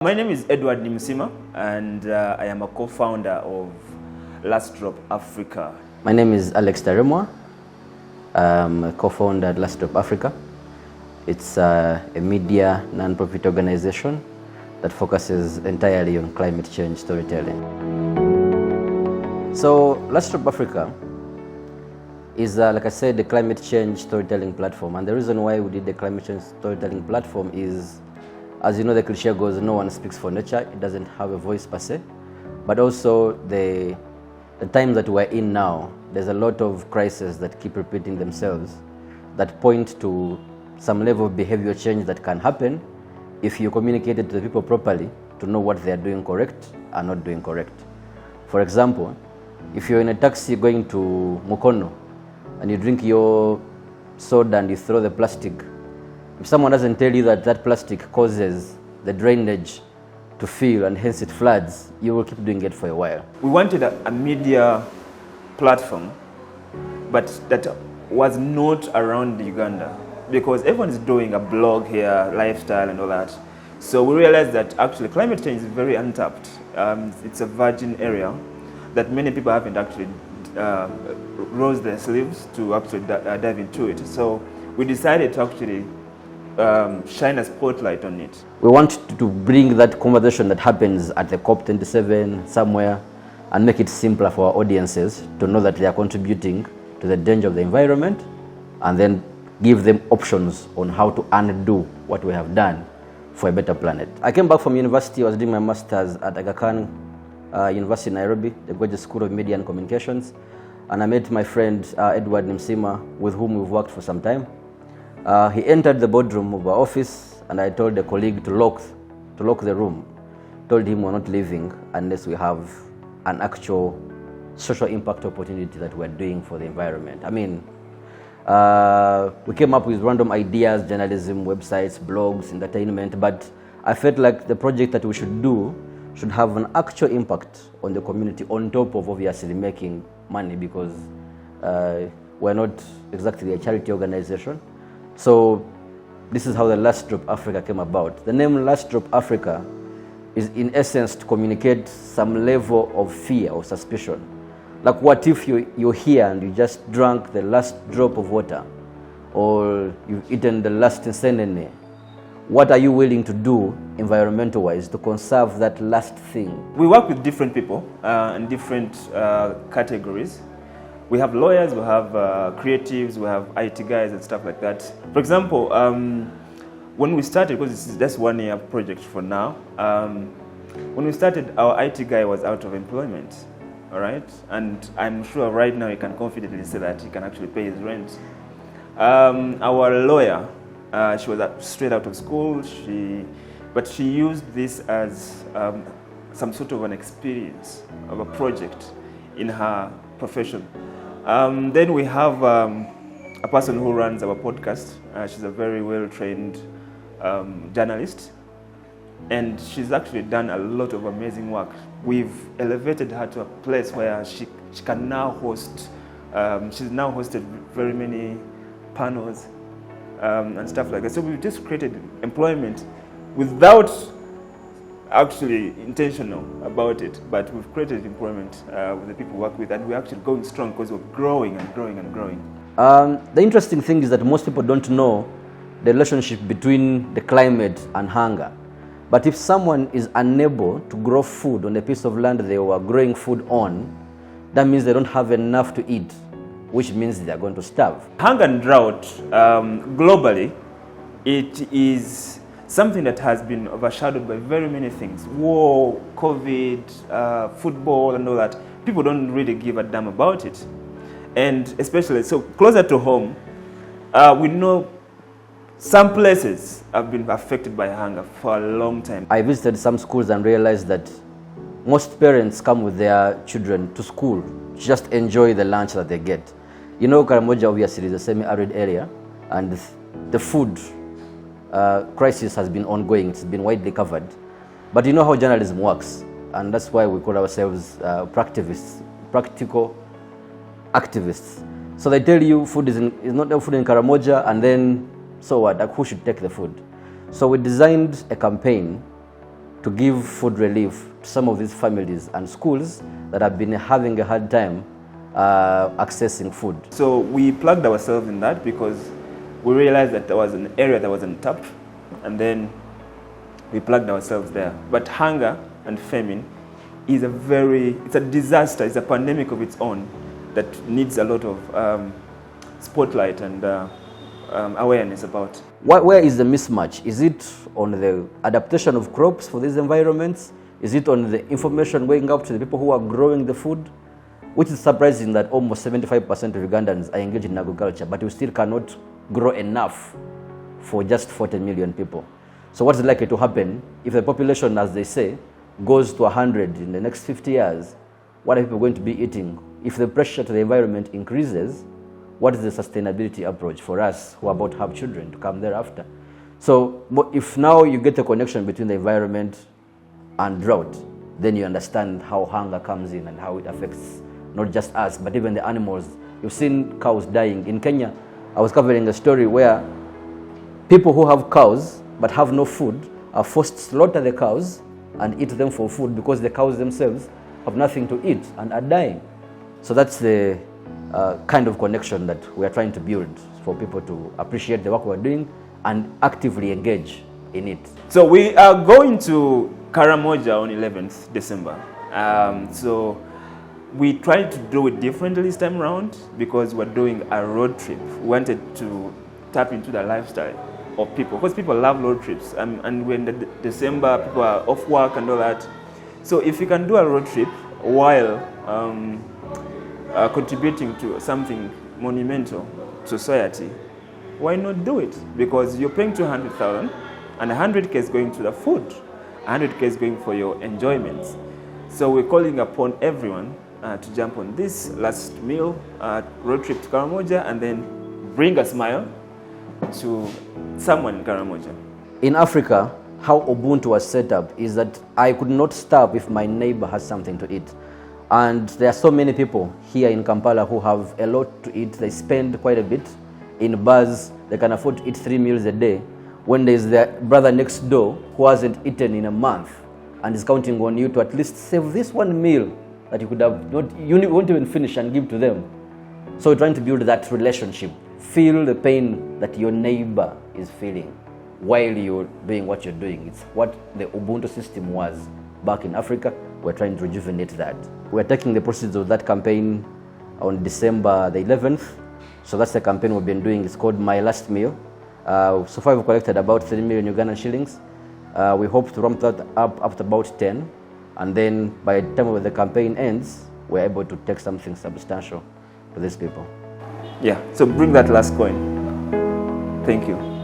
My name is Edward Nimsima, and I am a co-founder of Last Drop Africa. My name is Alex Karamoja. I'm a co-founder at Last Drop Africa. It's a media non-profit organization that focuses entirely on climate change storytelling. So Last Drop Africa is, like I said, the climate change storytelling platform. And the reason why we did the climate change storytelling platform is, as you know, the cliche goes, no one speaks for nature. It doesn't have a voice per se. But also the times that we're in now, there's a lot of crises that keep repeating themselves that point to some level of behavior change that can happen if you communicate it to the people properly to know what they're doing correct and not doing correct. For example, if you're in a taxi going to Mukono and you drink your soda and you throw the plastic, if someone doesn't tell you that that plastic causes the drainage to fill and hence it floods, you will keep doing it for a while. We wanted a media platform, but that was not around Uganda, because everyone is doing a blog here, lifestyle and all that. So we realized that actually climate change is very untapped. It's a virgin area that many people haven't actually rose their sleeves to actually dive into it. So we decided to actually shine a spotlight on it. We want to bring that conversation that happens at the COP27 somewhere and make it simpler for our audiences to know that they are contributing to the danger of the environment, and then give them options on how to undo what we have done for a better planet. I came back from university. I was doing my master's at Aga Khan University in Nairobi, the Graduate School of Media and Communications, and I met my friend Edward Nimsima, with whom we've worked for some time. He entered the boardroom of our office, and I told a colleague to lock the room. Told him we're not leaving unless we have an actual social impact opportunity that we're doing for the environment. I mean, we came up with random ideas, journalism, websites, blogs, entertainment, but I felt like the project that we should do should have an actual impact on the community on top of obviously making money, because we're not exactly a charity organization. So this is how the Last Drop Africa came about. The name Last Drop Africa is in essence to communicate some level of fear or suspicion. Like, what if you're here and you just drank the last drop of water, or you've eaten the last insenene? What are you willing to do environmental-wise to conserve that last thing? We work with different people in different categories. We have lawyers, we have creatives, we have IT guys and stuff like that. For example, when we started, because this is just 1 year project for now, when we started, our IT guy was out of employment, all right? And I'm sure right now he can confidently say that he can actually pay his rent. Our lawyer, she was straight out of school, but she used this as some sort of an experience of a project in her profession. Then we have a person who runs our podcast. She's a very well-trained journalist, and she's actually done a lot of amazing work. We've elevated her to a place where she can now host, she's now hosted very many panels and stuff like that. So we've just created employment without actually intentional about it, but we've created employment with the people we work with, and we're actually going strong because we're growing and growing and growing. The interesting thing is that most people don't know the relationship between the climate and hunger. But if someone is unable to grow food on a piece of land they were growing food on, that means they don't have enough to eat, which means they're going to starve. Hunger and drought, globally, it is something that has been overshadowed by very many things. War, COVID, football and all that. People don't really give a damn about it. And especially, so closer to home, we know some places have been affected by hunger for a long time. I visited some schools and realized that most parents come with their children to school to just enjoy the lunch that they get. You know, Karamoja obviously is a semi-arid area, and the food crisis has been ongoing. It's been widely covered. But you know how journalism works, and that's why we call ourselves practical activists. So they tell you food is not no food in Karamoja, and then so what? Like, who should take the food? So we designed a campaign to give food relief to some of these families and schools that have been having a hard time accessing food. So we plugged ourselves in that because we realized that there was an area that was untapped, and then we plugged ourselves there. But hunger and famine is it's a disaster, it's a pandemic of its own that needs a lot of spotlight and awareness about. Where is the mismatch? Is it on the adaptation of crops for these environments? Is it on the information going up to the people who are growing the food? Which is surprising that almost 75% of Ugandans are engaged in agriculture, but we still cannot grow enough for just 40 million people. So what's likely to happen if the population, as they say, goes to 100 in the next 50 years? What are people going to be eating? If the pressure to the environment increases, what is the sustainability approach for us who are about to have children to come thereafter? So if now you get a connection between the environment and drought, then you understand how hunger comes in and how it affects not just us, but even the animals. You've seen cows dying. In Kenya, I was covering a story where people who have cows but have no food are forced to slaughter the cows and eat them for food because the cows themselves have nothing to eat and are dying. So that's the kind of connection that we are trying to build for people to appreciate the work we're doing and actively engage in it. So we are going to Karamoja on 11th December. So we tried to do it differently this time around because we're doing a road trip. We wanted to tap into the lifestyle of people because people love road trips, and when the December people are off work and all that. So if you can do a road trip while contributing to something monumental to society, why not do it? Because you're paying 200,000 and 100K is going to the food, 100K is going for your enjoyments. So we're calling upon everyone to jump on this last meal road trip to Karamoja and then bring a smile to someone in Karamoja. In Africa, how Ubuntu was set up is that I could not starve if my neighbor has something to eat. And there are so many people here in Kampala who have a lot to eat. They spend quite a bit in bars. They can afford to eat 3 meals a day. When there's their brother next door who hasn't eaten in a month and is counting on you to at least save this one meal that you could have not, you won't even finish and give to them. So we're trying to build that relationship. Feel the pain that your neighbor is feeling while you're doing what you're doing. It's what the Ubuntu system was back in Africa. We're trying to rejuvenate that. We're taking the proceeds of that campaign on December the 11th. So that's the campaign we've been doing. It's called My Last Meal. So far we've collected about 3 million Ugandan shillings. We hope to ramp that up to about 10. And then by the time the campaign ends, we're able to take something substantial to these people. Yeah, so bring that last coin. Thank you.